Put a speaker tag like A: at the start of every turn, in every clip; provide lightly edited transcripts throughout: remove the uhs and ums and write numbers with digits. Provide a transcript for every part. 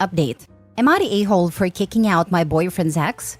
A: Update. Am I the a-hole for kicking out my boyfriend's ex?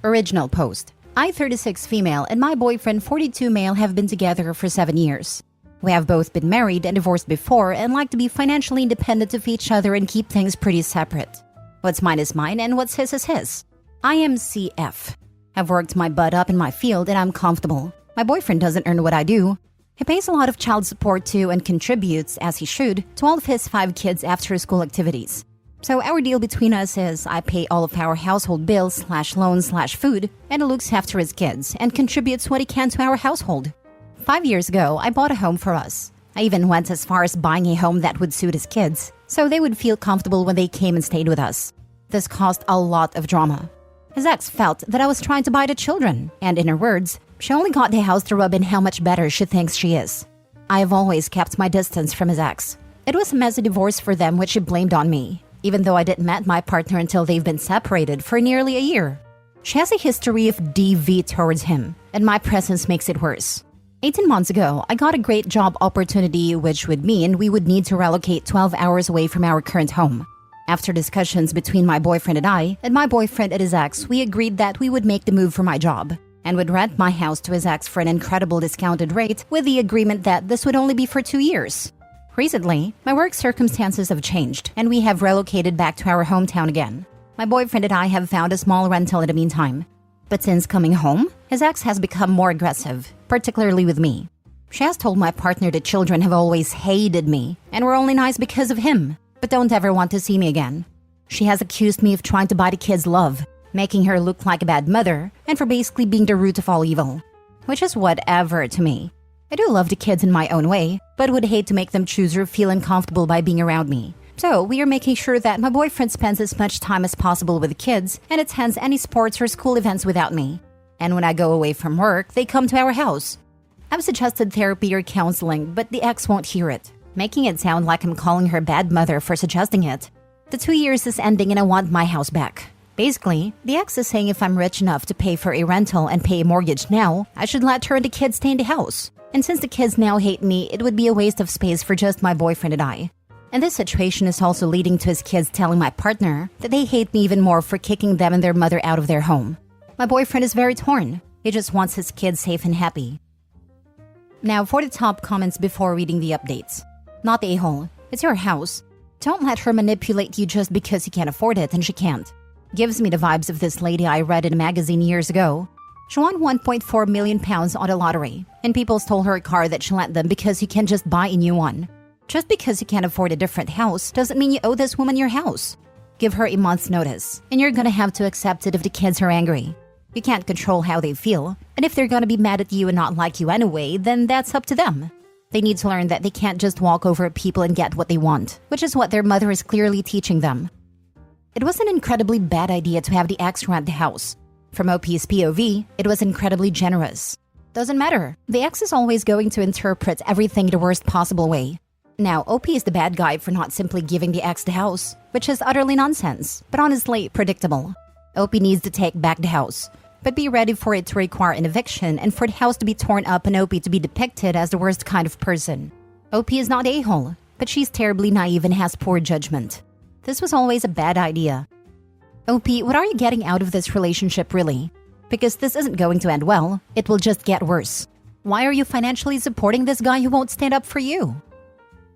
A: Original post. I, 36 female, and my boyfriend, 42 male, have been together for 7 years. We have both been married and divorced before and like to be financially independent of each other and keep things pretty separate. What's mine is mine and what's his is his. I am CF. I've worked my butt up in my field and I'm comfortable. My boyfriend doesn't earn what I do. He pays a lot of child support to and contributes, as he should, to all of his 5 kids' after-school activities. So our deal between us is I pay all of our household bills / loans / food, and he looks after his kids and contributes what he can to our household. 5 years ago, I bought a home for us. I even went as far as buying a home that would suit his kids, so they would feel comfortable when they came and stayed with us. This caused a lot of drama. His ex felt that I was trying to buy the children, and in her words, she only got the house to rub in how much better she thinks she is. I have always kept my distance from his ex. It was a messy divorce for them, which she blamed on me, even though I didn't met my partner until they've been separated for nearly a year. She has a history of DV towards him, and my presence makes it worse. 18 months ago, I got a great job opportunity, which would mean we would need to relocate 12 hours away from our current home. After discussions between my boyfriend and I, and my boyfriend and his ex, we agreed that we would make the move for my job, and would rent my house to his ex for an incredible discounted rate with the agreement that this would only be for 2 years. Recently, my work circumstances have changed, and we have relocated back to our hometown again. My boyfriend and I have found a small rental in the meantime. But since coming home, his ex has become more aggressive, particularly with me. She has told my partner the children have always hated me, and were only nice because of him, but don't ever want to see me again. She has accused me of trying to buy the kids' love, making her look like a bad mother, and for basically being the root of all evil. Which is whatever to me. I do love the kids in my own way, but would hate to make them choose or feel uncomfortable by being around me. So we are making sure that my boyfriend spends as much time as possible with the kids and attends any sports or school events without me. And when I go away from work, they come to our house. I've suggested therapy or counseling, but the ex won't hear it, making it sound like I'm calling her bad mother for suggesting it. The 2 years is ending and I want my house back. Basically, the ex is saying if I'm rich enough to pay for a rental and pay a mortgage now, I should let her and the kids stay in the house. And since the kids now hate me, it would be a waste of space for just my boyfriend and I. And this situation is also leading to his kids telling my partner that they hate me even more for kicking them and their mother out of their home. My boyfriend is very torn. He just wants his kids safe and happy. Now for the top comments before reading the updates. Not the a-hole. It's your house. Don't let her manipulate you just because you can't afford it and she can't. Gives me the vibes of this lady I read in a magazine years ago. She won £1.4 million on the lottery, and people stole her car that she lent them because you can just buy a new one. Just because you can't afford a different house doesn't mean you owe this woman your house. Give her a month's notice, and you're gonna have to accept it if the kids are angry. You can't control how they feel, and if they're gonna be mad at you and not like you anyway, then that's up to them. They need to learn that they can't just walk over people and get what they want, which is what their mother is clearly teaching them. It was an incredibly bad idea to have the ex rent the house. From OP's POV, it was incredibly generous. Doesn't matter. The ex is always going to interpret everything the worst possible way. Now, OP is the bad guy for not simply giving the ex the house, which is utterly nonsense, but honestly predictable. OP needs to take back the house, but be ready for it to require an eviction and for the house to be torn up and OP to be depicted as the worst kind of person. OP is not a-hole, but she's terribly naive and has poor judgment. This was always a bad idea. OP, what are you getting out of this relationship really? Because this isn't going to end well, it will just get worse. Why are you financially supporting this guy who won't stand up for you?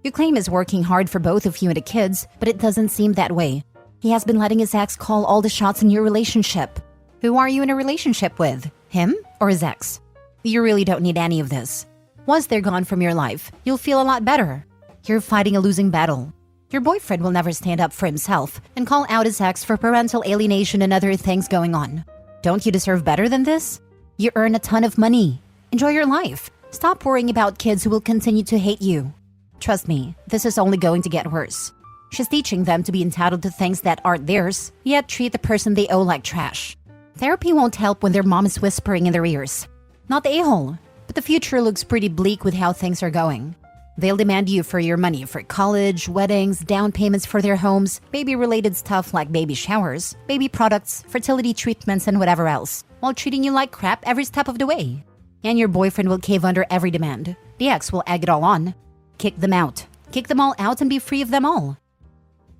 A: You claim he's working hard for both of you and the kids, but it doesn't seem that way. He has been letting his ex call all the shots in your relationship. Who are you in a relationship with? Him or his ex? You really don't need any of this. Once they're gone from your life, you'll feel a lot better. You're fighting a losing battle. Your boyfriend will never stand up for himself and call out his ex for parental alienation and other things going on. Don't you deserve better than this? You earn a ton of money. Enjoy your life. Stop worrying about kids who will continue to hate you. Trust me, this is only going to get worse. She's teaching them to be entitled to things that aren't theirs, yet treat the person they owe like trash. Therapy won't help when their mom is whispering in their ears. Not the a-hole, but the future looks pretty bleak with how things are going. They'll demand you for your money for college, weddings, down payments for their homes, baby-related stuff like baby showers, baby products, fertility treatments, and whatever else, while treating you like crap every step of the way. And your boyfriend will cave under every demand. The ex will egg it all on. Kick them out. Kick them all out and be free of them all.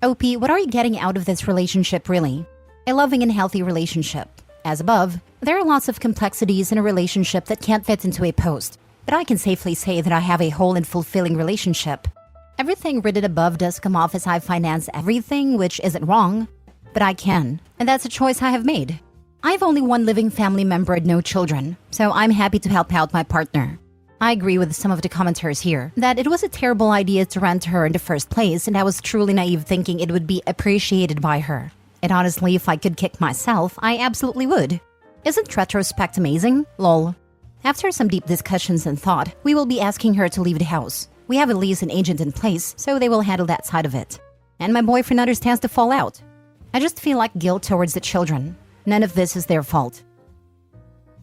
A: OP, what are you getting out of this relationship really? A loving and healthy relationship. As above, there are lots of complexities in a relationship that can't fit into a post, but I can safely say that I have a whole and fulfilling relationship. Everything written above does come off as I finance everything, which isn't wrong, but I can, and that's a choice I have made. I have only one living family member and no children, so I'm happy to help out my partner. I agree with some of the commenters here that it was a terrible idea to rent her in the first place, and I was truly naive thinking it would be appreciated by her. And honestly, if I could kick myself, I absolutely would. Isn't retrospect amazing? Lol. After some deep discussions and thought, we will be asking her to leave the house. We have a lease and agent in place, so they will handle that side of it. And my boyfriend understands the fallout. I just feel like guilt towards the children. None of this is their fault.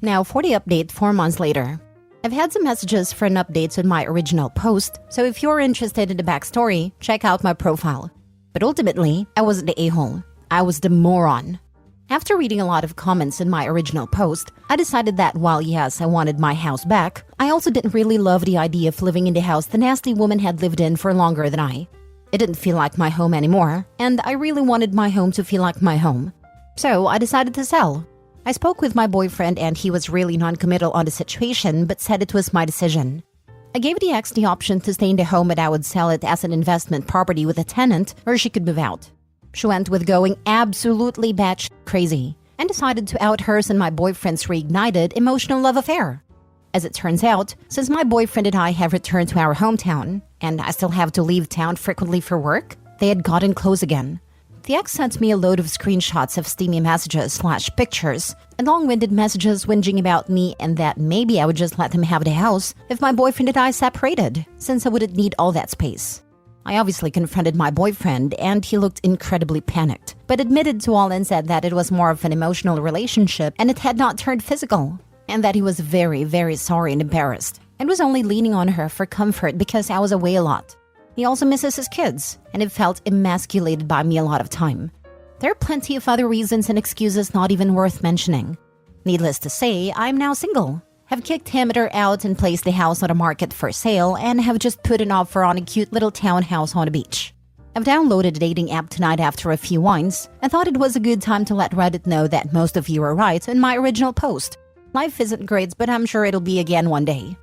A: Now for the update 4 months later. I've had some messages for an update on my original post, so if you're interested in the backstory, check out my profile. But ultimately, I wasn't the a-hole. I was the moron. After reading a lot of comments in my original post, I decided that while yes, I wanted my house back, I also didn't really love the idea of living in the house the nasty woman had lived in for longer than I. It didn't feel like my home anymore, and I really wanted my home to feel like my home. So I decided to sell. I spoke with my boyfriend and he was really non-committal on the situation but said it was my decision. I gave the ex the option to stay in the home but I would sell it as an investment property with a tenant or she could move out. She went with going absolutely batshit crazy and decided to out hers and my boyfriend's reignited emotional love affair. As it turns out, since my boyfriend and I have returned to our hometown and I still have to leave town frequently for work, they had gotten close again. The ex sent me a load of screenshots of steamy messages/pictures and long-winded messages whinging about me and that maybe I would just let him have the house if my boyfriend and I separated, since I wouldn't need all that space. I obviously confronted my boyfriend and he looked incredibly panicked, but admitted to all and said that it was more of an emotional relationship and it had not turned physical, and that he was very, very sorry and embarrassed and was only leaning on her for comfort because I was away a lot. He also misses his kids, and it felt emasculated by me a lot of time. There are plenty of other reasons and excuses not even worth mentioning. Needless to say, I'm now single, have kicked him or her out and placed the house on the market for sale, and have just put an offer on a cute little townhouse on a beach. I've downloaded a dating app tonight after a few wines, and thought it was a good time to let Reddit know that most of you are right in my original post. Life isn't great, but I'm sure it'll be again one day.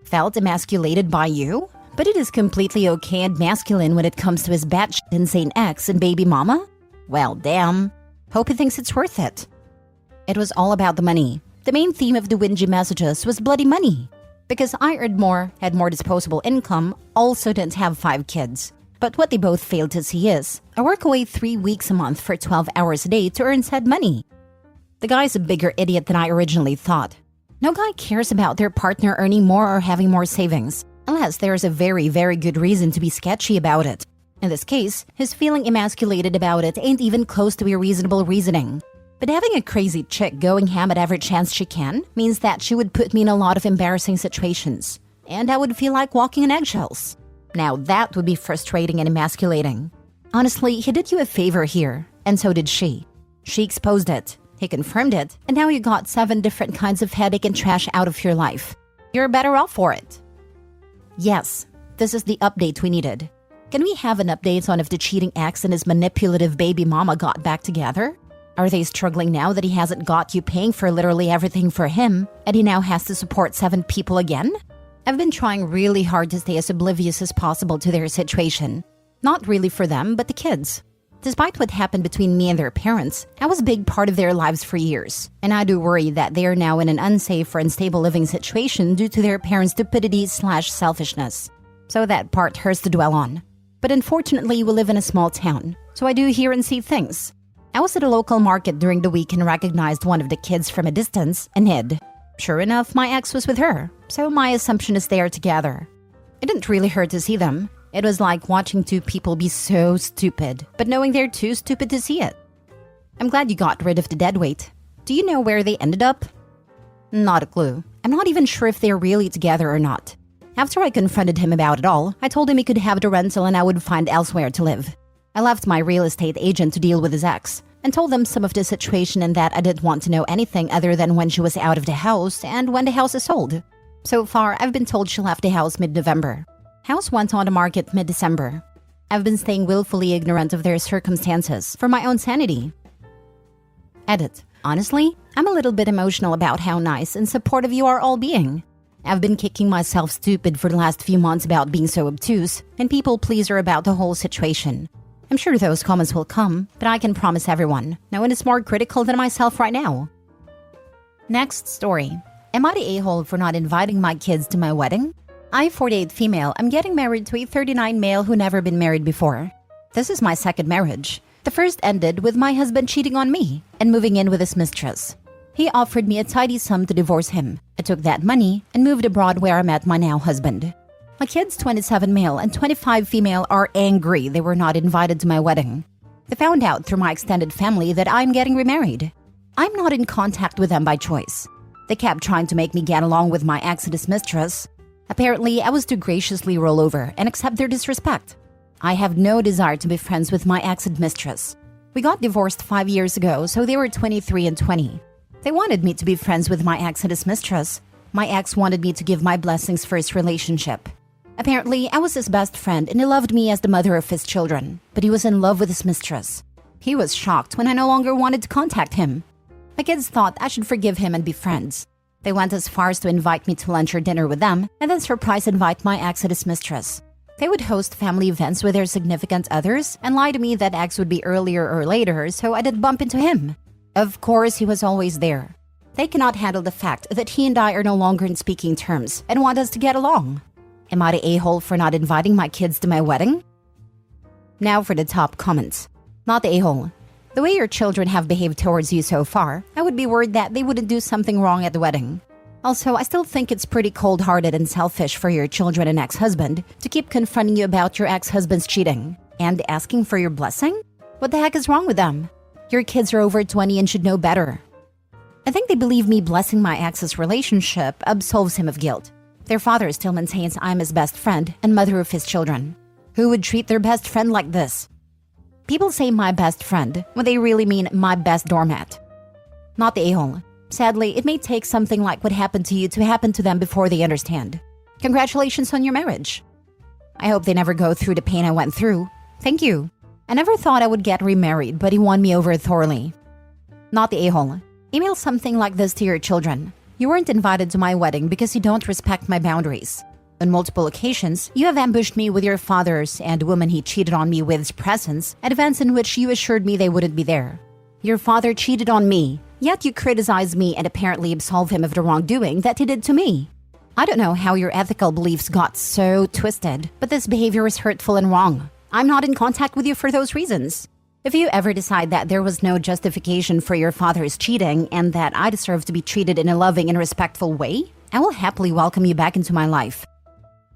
A: Felt emasculated by you? But it is completely okay and masculine when it comes to his batshit insane ex and baby mama? Well, damn. Hope he thinks it's worth it. It was all about the money. The main theme of the whingy messages was bloody money. Because I earned more, had more disposable income, also didn't have 5 kids. But what they both failed to see is, I work away 3 weeks a month for 12 hours a day to earn said money. The guy's a bigger idiot than I originally thought. No guy cares about their partner earning more or having more savings, unless there's a very, very good reason to be sketchy about it. In this case, his feeling emasculated about it ain't even close to a reasonable reasoning. But having a crazy chick going ham at every chance she can means that she would put me in a lot of embarrassing situations, and I would feel like walking on eggshells. Now that would be frustrating and emasculating. Honestly, he did you a favor here, and so did she. She exposed it, he confirmed it, and now you got 7 different kinds of headache and trash out of your life. You're better off for it. Yes, this is the update we needed. Can we have an update on if the cheating ex and his manipulative baby mama got back together? Are they struggling now that he hasn't got you paying for literally everything for him, and he now has to support 7 people again? I've been trying really hard to stay as oblivious as possible to their situation. Not really for them, but the kids. Despite what happened between me and their parents, I was a big part of their lives for years, and I do worry that they are now in an unsafe or unstable living situation due to their parents' stupidity/selfishness. So that part hurts to dwell on. But unfortunately, we live in a small town, so I do hear and see things. I was at a local market during the week and recognized one of the kids from a distance and hid. Sure enough, my ex was with her, so my assumption is they are together. It didn't really hurt to see them. It was like watching 2 people be so stupid, but knowing they're too stupid to see it. I'm glad you got rid of the deadweight. Do you know where they ended up? Not a clue. I'm not even sure if they're really together or not. After I confronted him about it all, I told him he could have the rental and I would find elsewhere to live. I left my real estate agent to deal with his ex, and told them some of the situation and that I didn't want to know anything other than when she was out of the house and when the house is sold. So far, I've been told she left the house mid-November. House went on the market mid-December. I've been staying willfully ignorant of their circumstances for my own sanity. Edit. Honestly, I'm a little bit emotional about how nice and supportive you are all being. I've been kicking myself stupid for the last few months about being so obtuse and people pleaser about the whole situation. I'm sure those comments will come, but I can promise everyone, no one is more critical than myself right now. Next story. Am I the a-hole for not inviting my kids to my wedding? I, 48 female, am getting married to a 39 male who never been married before. This is my second marriage. The first ended with my husband cheating on me and moving in with his mistress. He offered me a tidy sum to divorce him. I took that money and moved abroad where I met my now husband. My kids, 27 male and 25 female, are angry they were not invited to my wedding. They found out through my extended family that I'm getting remarried. I'm not in contact with them by choice. They kept trying to make me get along with my ex and his mistress. Apparently, I was to graciously roll over and accept their disrespect. I have no desire to be friends with my ex and mistress. We got divorced 5 years ago, so they were 23 and 20. They wanted me to be friends with my ex and his mistress. My ex wanted me to give my blessings for his relationship. Apparently, I was his best friend and he loved me as the mother of his children, but he was in love with his mistress. He was shocked when I no longer wanted to contact him. My kids thought I should forgive him and be friends. They went as far as to invite me to lunch or dinner with them and then surprise invite my ex and his mistress. They would host family events with their significant others and lie to me that ex would be earlier or later, so I did bump into him. Of course, he was always there. They cannot handle the fact that he and I are no longer in speaking terms and want us to get along. Am I the a-hole for not inviting my kids to my wedding? Now for the top comments. Not the a-hole. The way your children have behaved towards you so far, I would be worried that they wouldn't do something wrong at the wedding. Also, I still think it's pretty cold-hearted and selfish for your children and ex-husband to keep confronting you about your ex-husband's cheating and asking for your blessing? What the heck is wrong with them? Your kids are over 20 and should know better. I think they believe me blessing my ex's relationship absolves him of guilt. Their father still maintains I'm his best friend and mother of his children. Who would treat their best friend like this? People say my best friend when they really mean my best doormat. Not the a-hole. Sadly, it may take something like what happened to you to happen to them before they understand. Congratulations on your marriage. I hope they never go through the pain I went through. Thank you. I never thought I would get remarried, but he won me over thoroughly. Not the a-hole. Email something like this to your children. You weren't invited to my wedding because you don't respect my boundaries. On multiple occasions, you have ambushed me with your father's and woman he cheated on me with's presence at events in which you assured me they wouldn't be there. Your father cheated on me, yet you criticize me and apparently absolve him of the wrongdoing that he did to me. I don't know how your ethical beliefs got so twisted, but this behavior is hurtful and wrong. I'm not in contact with you for those reasons. If you ever decide that there was no justification for your father's cheating and that I deserve to be treated in a loving and respectful way, I will happily welcome you back into my life.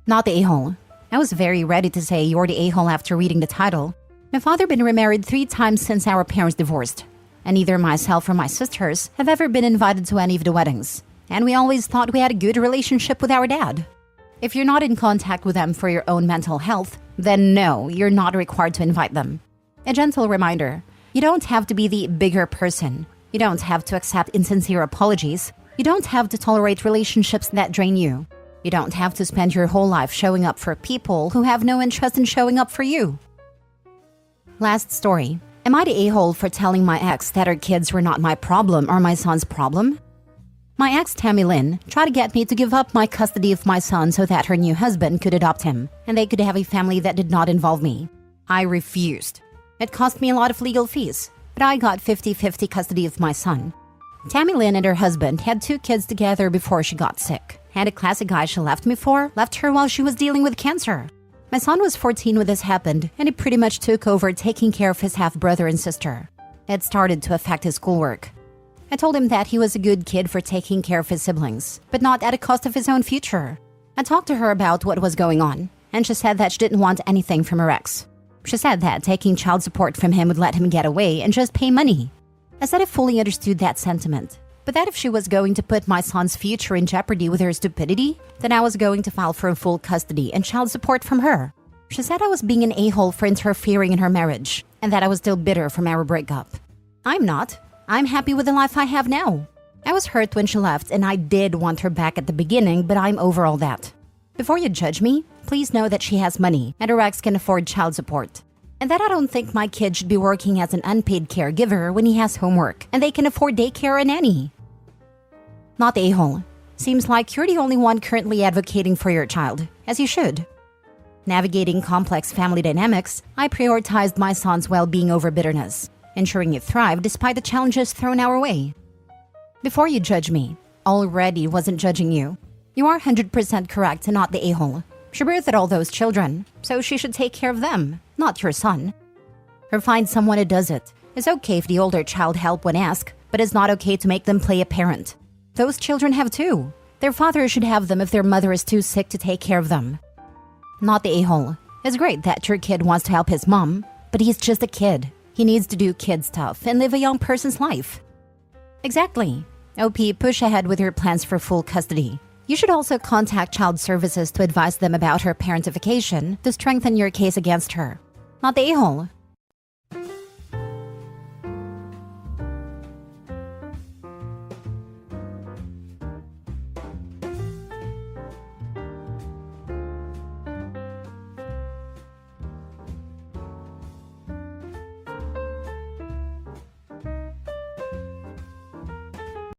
A: Not the a-hole. I was very ready to say you're the a-hole after reading the title. My father been remarried 3 times since our parents divorced, and neither myself or my sisters have ever been invited to any of the weddings. And we always thought we had a good relationship with our dad. If you're not in contact with them for your own mental health, then no, you're not required to invite them. A gentle reminder, you don't have to be the bigger person. You don't have to accept insincere apologies. You don't have to tolerate relationships that drain you. You don't have to spend your whole life showing up for people who have no interest in showing up for you. Last story. Am I the a-hole for telling my ex that her kids were not my problem or my son's problem? My ex, Tammy Lynn, tried to get me to give up my custody of my son so that her new husband could adopt him, and they could have a family that did not involve me. I refused. It cost me a lot of legal fees, but I got 50-50 custody of my son. Tammy Lynn and her husband had 2 kids together before she got sick, and a classic guy she left me for left her while she was dealing with cancer. My son was 14 when this happened, and he pretty much took over taking care of his half-brother and sister. It started to affect his schoolwork. I told him that he was a good kid for taking care of his siblings, but not at the cost of his own future. I talked to her about what was going on, and she said that she didn't want anything from her ex. She said that taking child support from him would let him get away and just pay money. I said I fully understood that sentiment, but that if she was going to put my son's future in jeopardy with her stupidity, then I was going to file for full custody and child support from her. She said I was being an a-hole for interfering in her marriage, and that I was still bitter from our breakup. I'm not. I'm happy with the life I have now. I was hurt when she left, and I did want her back at the beginning, but I'm over all that. Before you judge me, please know that she has money and her ex can afford child support. And that I don't think my kid should be working as an unpaid caregiver when he has homework and they can afford daycare and nanny. Not the a-hole. Seems like you're the only one currently advocating for your child, as you should. Navigating complex family dynamics, I prioritized my son's well-being over bitterness, ensuring he thrived despite the challenges thrown our way. Before you judge me, already wasn't judging you. You are 100% correct and not the a-hole. She birthed all those children, so she should take care of them, not your son. Or find someone who does it. It's okay if the older child help when asked, but it's not okay to make them play a parent. Those children have too. Their father should have them if their mother is too sick to take care of them. Not the a-hole. It's great that your kid wants to help his mom, but he's just a kid. He needs to do kid stuff and live a young person's life. Exactly. OP, push ahead with your plans for full custody. You should also contact Child Services to advise them about her parentification to strengthen your case against her. Not the a-hole.